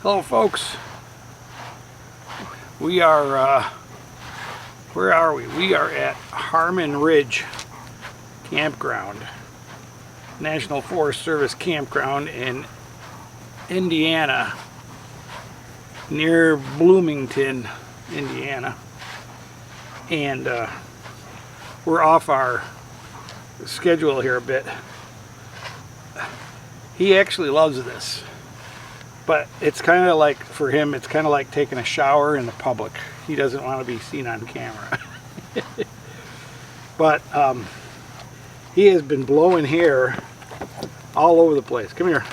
Hello folks, we are, where are we? We are at Harmon Ridge Campground, National Forest Service campground in Indiana, near Bloomington, Indiana. And we're off our schedule here a bit. He actually loves this. But it's kind of like, for him, it's kind of like taking a shower in the public. He doesn't want to be seen on camera. But he has been blowing hair all over the place. Come here.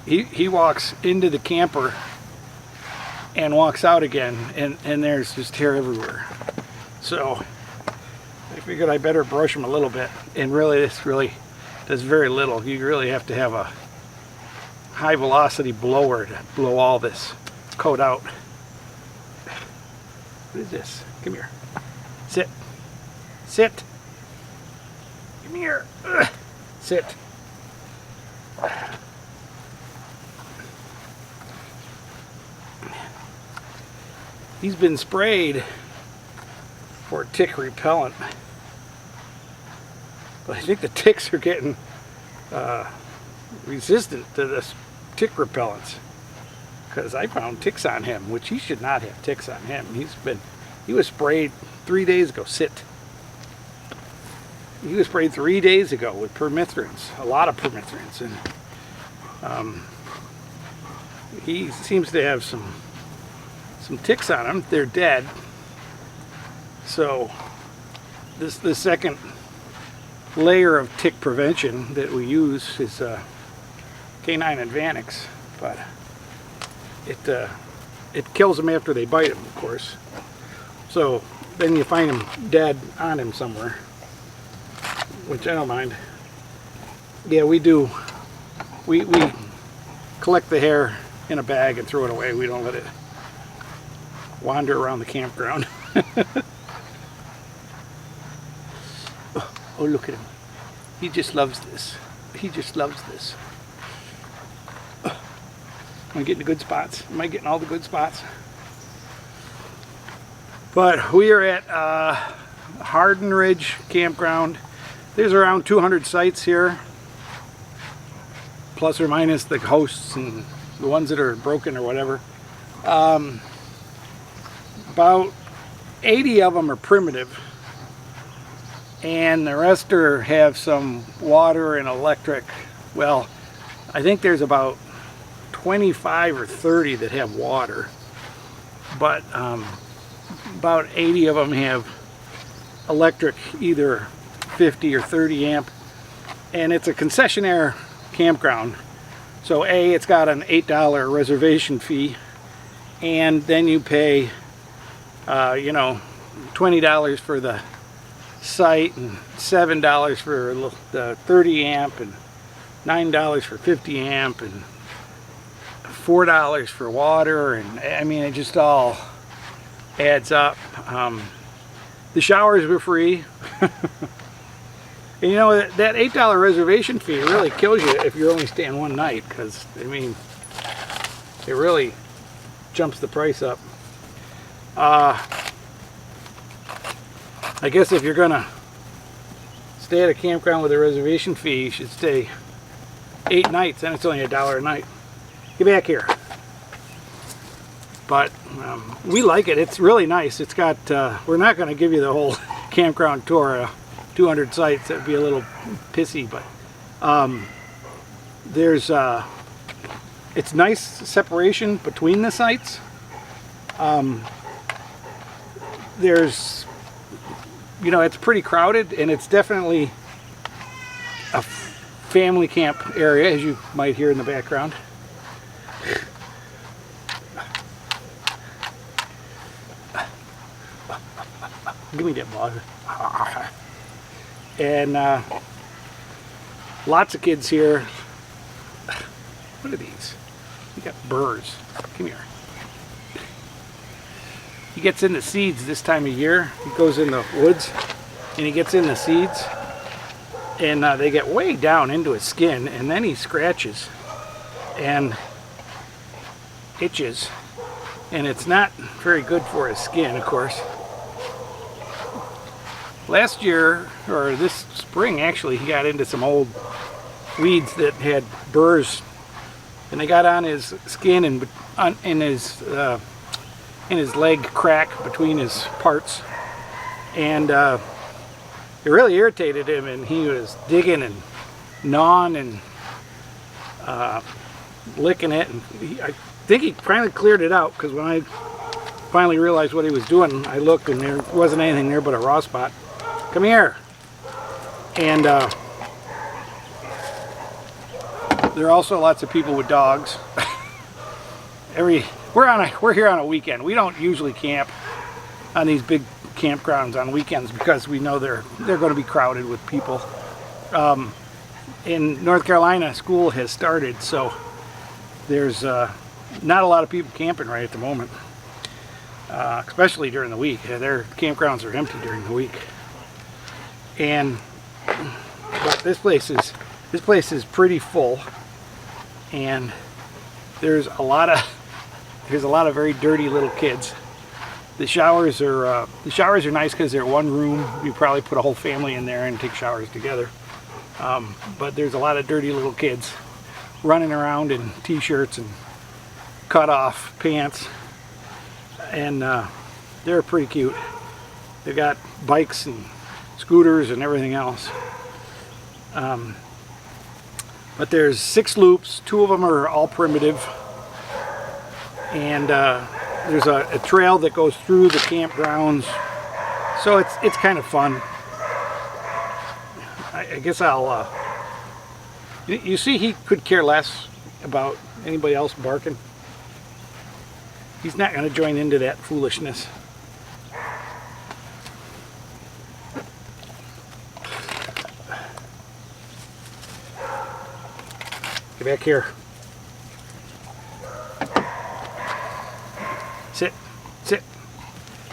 He walks into the camper and walks out again, and there's just hair everywhere. So I figured I better brush him a little bit. And really, this really does very little. You really have to have a high velocity blower to blow all this coat out. What is this? Come here. Sit. Sit. Come here. Ugh. Sit. He's been sprayed for tick repellent. But I think the ticks are getting resistant to this tick repellents, because I found ticks on him, which he should not have ticks on him. He was sprayed 3 days ago. Sit. He was sprayed 3 days ago with permethrins, a lot of permethrins, and he seems to have some ticks on him. They're dead. So the second layer of tick prevention that we use is Canine Advantix, but it kills them after they bite him, of course. So then you find him dead on him somewhere, which I don't mind. Yeah, we do. We collect the hair in a bag and throw it away. We don't let it wander around the campground. Oh, look at him. He just loves this. He just loves this. Am I getting the good spots? Am I getting all the good spots? But we are at Harmon Ridge Campground. There's around 200 sites here, plus or minus the hosts and the ones that are broken or whatever. About 80 of them are primitive, and the rest have some water and electric. Well, I think there's about 25 or 30 that have water, but about 80 of them have electric, either 50 or 30 amp, and it's a concessionaire campground. So it's got an $8 reservation fee, and then you pay $20 for the site, and $7 for the 30 amp, and $9 for 50 amp, and $4 for water, and I mean, it just all adds up. The showers were free. And you know, that $8 reservation fee really kills you if you're only staying one night, because I mean, it really jumps the price up. I guess if you're gonna stay at a campground with a reservation fee, you should stay 8 nights, and it's only $1 a night. Get back here. But we like it. It's really nice. It's got, we're not going to give you the whole campground tour, 200 sites. That'd be a little pissy, but there's, it's nice separation between the sites. There's, it's pretty crowded, and it's definitely a family camp area, as you might hear in the background. Give me that ball. And lots of kids here. What are these? We got birds. Come here. He gets into seeds this time of year. He goes in the woods and he gets in the seeds. and they get way down into his skin, and then he scratches and itches, and it's not very good for his skin, of course. Last year, or this spring actually, he got into some old weeds that had burrs, and they got on his skin and in his leg crack between his parts, and it really irritated him, and he was digging and gnawing and licking it, and I think he finally cleared it out, because when I finally realized what he was doing, I looked and there wasn't anything there but a raw spot. Come here. And there are also lots of people with dogs. We're here on a weekend. We don't usually camp on these big campgrounds on weekends because we know they're going to be crowded with people. In North Carolina, school has started, so there's not a lot of people camping right at the moment, especially during the week. Their campgrounds are empty during the week. But this place is pretty full, and there's a lot of very dirty little kids. The showers are nice because they're one room. You probably put a whole family in there and take showers together. But there's a lot of dirty little kids running around in t-shirts and cut off pants, and they're pretty cute. They've got bikes and scooters and everything else. But there's 6 loops. 2 of them are all primitive, and there's a trail that goes through the campgrounds, so it's kind of fun. I guess I'll you see, he could care less about anybody else barking. He's not going to join into that foolishness. Get back here. Sit. Sit.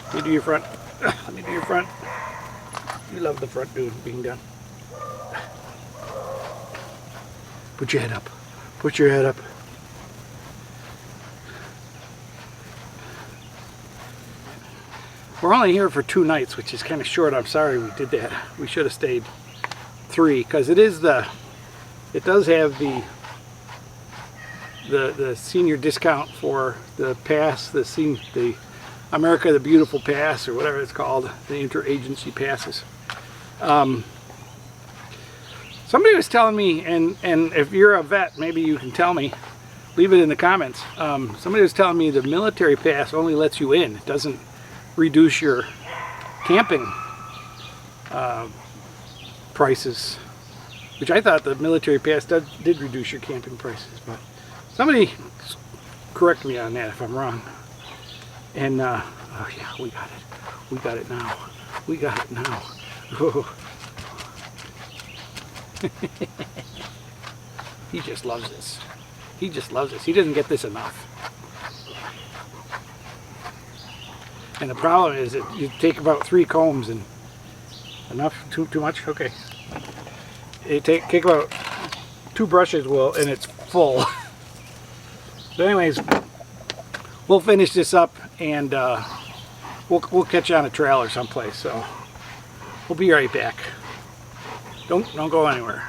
Let me do your front. Let me do your front. You love the front, dude, being done. Put your head up. Put your head up. We're only here for 2 nights, which is kind of short. I'm sorry we did that. We should have stayed 3, because it does have the senior discount for the pass, the America the Beautiful pass, or whatever it's called, the interagency passes. Somebody was telling me, and if you're a vet, maybe you can tell me, leave it in the comments. Somebody was telling me the military pass only lets you in. It doesn't reduce your camping prices, which I thought the military pass did reduce your camping prices, but somebody correct me on that if I'm wrong. And oh yeah, we got it. We got it now. We got it now. Oh. He just loves this. He just loves this. He doesn't get this enough. And the problem is that you take about 3 combs and enough, too much? Okay. You take about 2 brushes and it's full. But anyways, we'll finish this up, and we'll catch you on a trail or someplace. So we'll be right back. Don't go anywhere.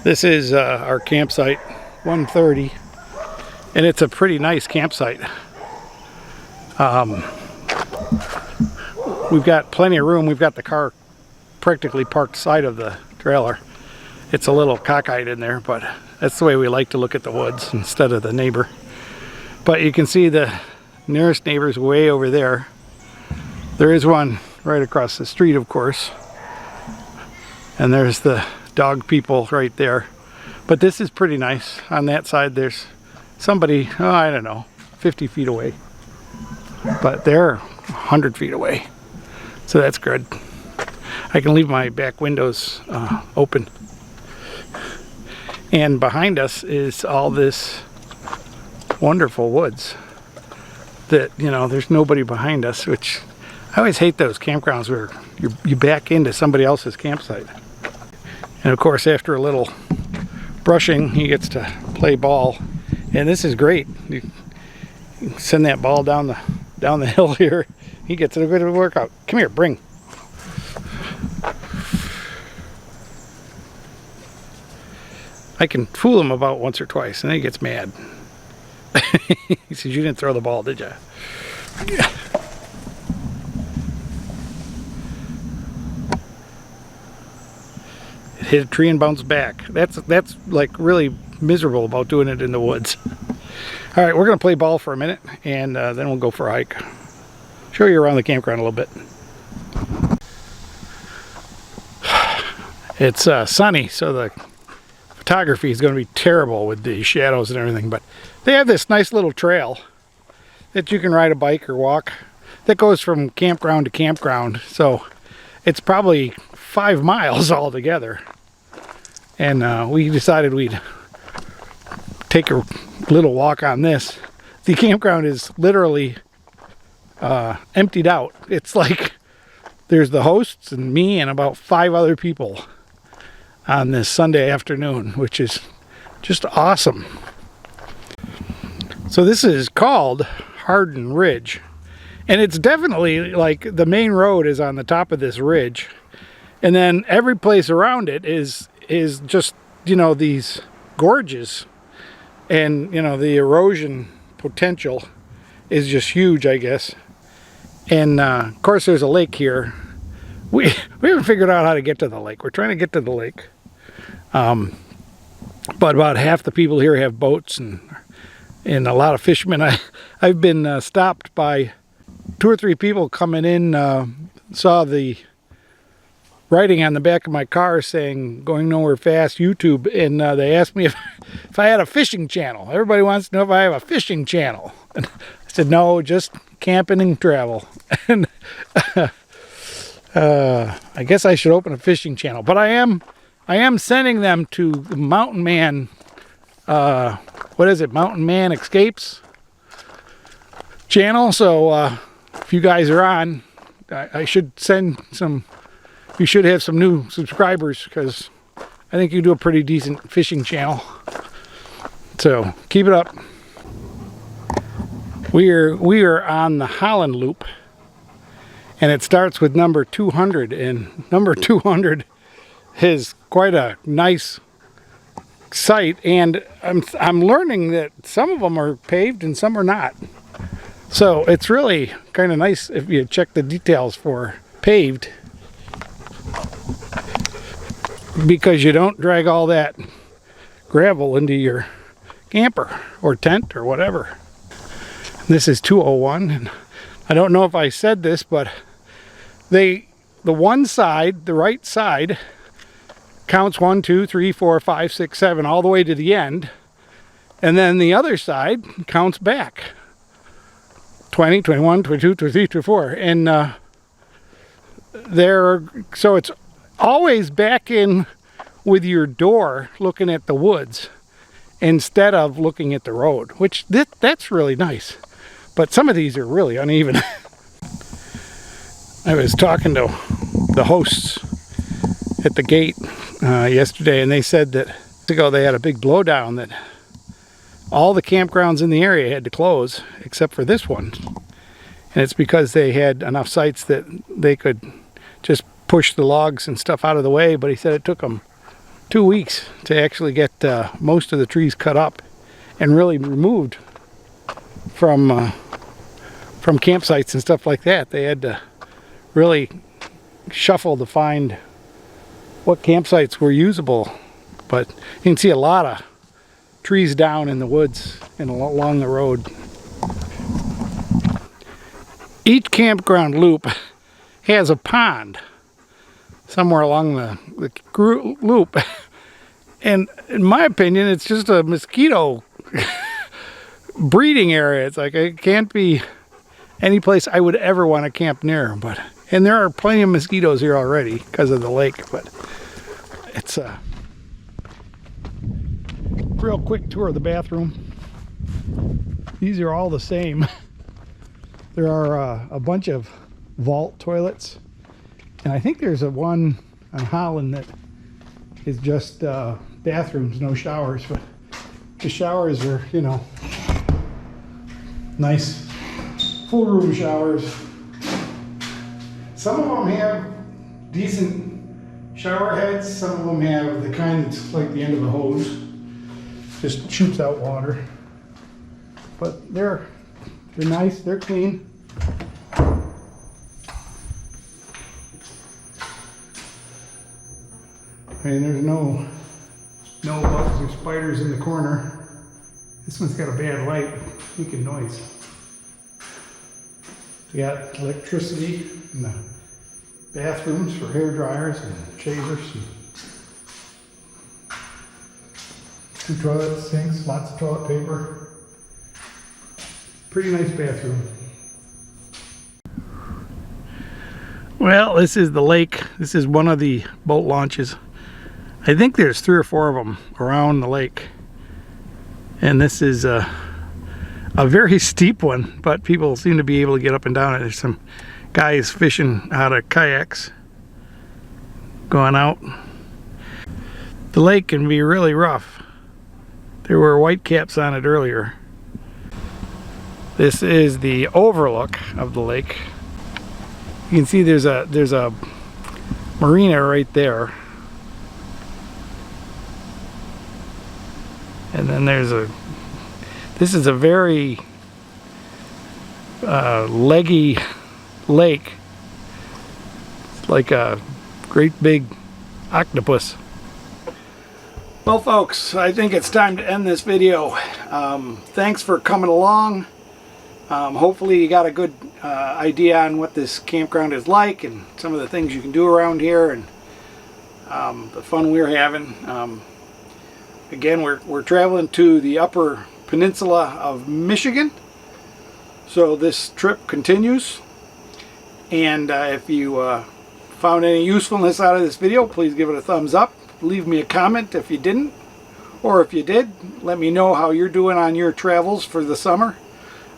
This is our campsite, 130, and it's a pretty nice campsite. We've got plenty of room. We've got the car practically parked side of the trailer. It's a little cockeyed in there, but that's the way we like to look at the woods instead of the neighbor. But you can see the nearest neighbor's way over there. There is one right across the street, of course. And there's the dog people right there. But this is pretty nice. On that side there's somebody, oh, I don't know, 50 feet away. But they're 100 feet away. So that's good. I can leave my back windows open. And behind us is all this wonderful woods that, you know, there's nobody behind us, which I always hate those campgrounds where you back into somebody else's campsite. And of course, after a little brushing, he gets to play ball. And this is great. You send that ball down the hill here. He gets a good workout. Come here, bring. I can fool him about once or twice, and then he gets mad. He says, "You didn't throw the ball, did you?" It hit a tree and bounced back. That's like really miserable about doing it in the woods. All right, we're gonna play ball for a minute, and then we'll go for a hike. Show you around the campground a little bit. It's sunny, so the photography is going to be terrible with the shadows and everything, but they have this nice little trail that you can ride a bike or walk that goes from campground to campground. So it's probably 5 miles altogether, and we decided we'd take a little walk on this. The campground is literally emptied out. It's like there's the hosts and me and about 5 other people on this Sunday afternoon, which is just awesome. So this is called Hardin Ridge, and it's definitely like the main road is on the top of this ridge, and then every place around it is just, you know, these gorges, and you know, the erosion potential is just huge, I guess. And of course there's a lake here. We haven't figured out how to get to the lake. We're trying to get to the lake. But about half the people here have boats, and a lot of fishermen. I've been stopped by 2 or 3 people coming in, saw the writing on the back of my car saying "Going Nowhere Fast YouTube," and they asked me if I had a fishing channel. Everybody wants to know if I have a fishing channel. And I said, no, just camping and travel. And I guess I should open a fishing channel, but I am sending them to the Mountain Man, what is it, Mountain Man Escapes channel. So if you guys are on, I should send some, you should have some new subscribers, because I think you do a pretty decent fishing channel. So keep it up. We are on the Holland Loop, and it starts with number 200, and number 200 is quite a nice site, and I'm learning that some of them are paved and some are not. So it's really kind of nice if you check the details for paved, because you don't drag all that gravel into your camper or tent or whatever. This is 201, and I don't know if I said this, but the one side, the right side, counts 1, 2, 3, 4, 5, 6, 7 all the way to the end, and then the other side counts back 20, 21, 22, 23, 24, and so it's always back in with your door looking at the woods instead of looking at the road, which that's really nice. But some of these are really uneven. I was talking to the hosts at the gate yesterday, and they said that they had a big blowdown that all the campgrounds in the area had to close except for this one. And it's because they had enough sites that they could just push the logs and stuff out of the way. But he said it took them 2 weeks to actually get most of the trees cut up and really removed from campsites and stuff like that. They had to really shuffle to find what campsites were usable. But you can see a lot of trees down in the woods and along the road. Each campground loop has a pond somewhere along the loop, and in my opinion it's just a mosquito breeding area. It's like it can't be any place I would ever want to camp near, and there are plenty of mosquitoes here already because of the lake. But it's a real quick tour of the bathroom. These are all the same. There are a bunch of vault toilets. And I think there's a one on Holland that is just bathrooms, no showers, but the showers are, you know, nice full room showers. Some of them have decent shower heads, some of them have the kind that's like the end of the hose, just shoots out water. But they're nice, they're clean. And there's no bugs or spiders in the corner. This one's got a bad light, making noise. We got electricity in the bathrooms for hair dryers and shavers. And 2 toilet sinks, lots of toilet paper. Pretty nice bathroom. Well, this is the lake. This is one of the boat launches. I think there's 3 or 4 of them around the lake. And this is a very steep one, but people seem to be able to get up and down it. There's some guys fishing out of kayaks going out. The lake can be really rough. There were white caps on it earlier. This is the overlook of the lake. You can see there's a marina right there. And then this is a very leggy lake. It's like a great big octopus. Well folks, I think it's time to end this video. Thanks for coming along. Hopefully you got a good idea on what this campground is like and some of the things you can do around here and the fun we're having. Again, we're traveling to the upper peninsula of Michigan, so this trip continues. And if you found any usefulness out of this video, please give it a thumbs up. Leave me a comment if you didn't, or if you did, let me know how you're doing on your travels for the summer.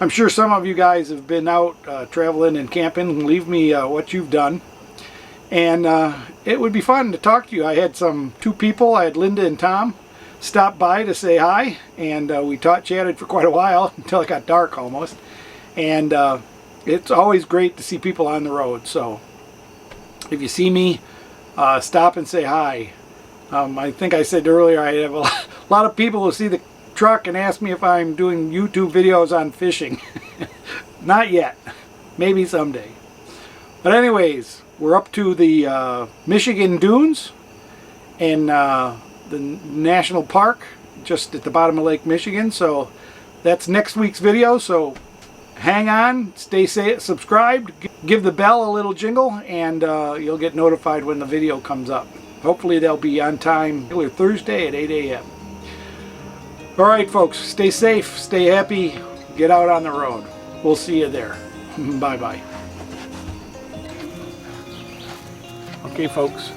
I'm sure some of you guys have been out traveling and camping. Leave me what you've done, and it would be fun to talk to you. I had 2 people. I had Linda and Tom stop by to say hi, and we chatted for quite a while until it got dark almost. And it's always great to see people on the road, so if you see me, stop and say hi. I think I said earlier I have a lot of people who see the truck and ask me if I'm doing YouTube videos on fishing. Not yet, maybe someday. But anyways, we're up to the Michigan Dunes and the national park just at the bottom of Lake Michigan. So that's next week's video, so hang on, stay subscribed, give the bell a little jingle, and you'll get notified when the video comes up. Hopefully they'll be on time Thursday at 8 a.m. Alright folks, stay safe, stay happy, get out on the road. We'll see you there. Bye bye. Okay folks,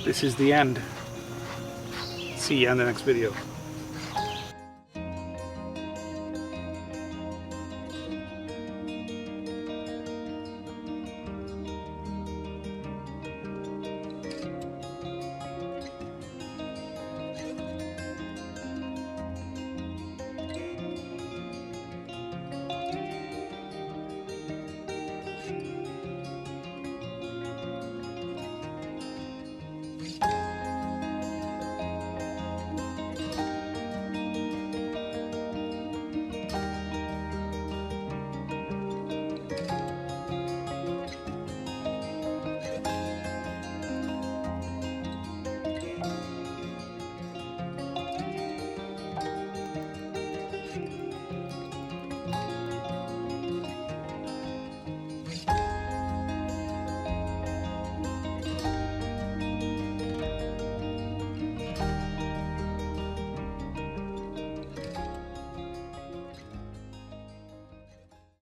this is the end. See you on the next video.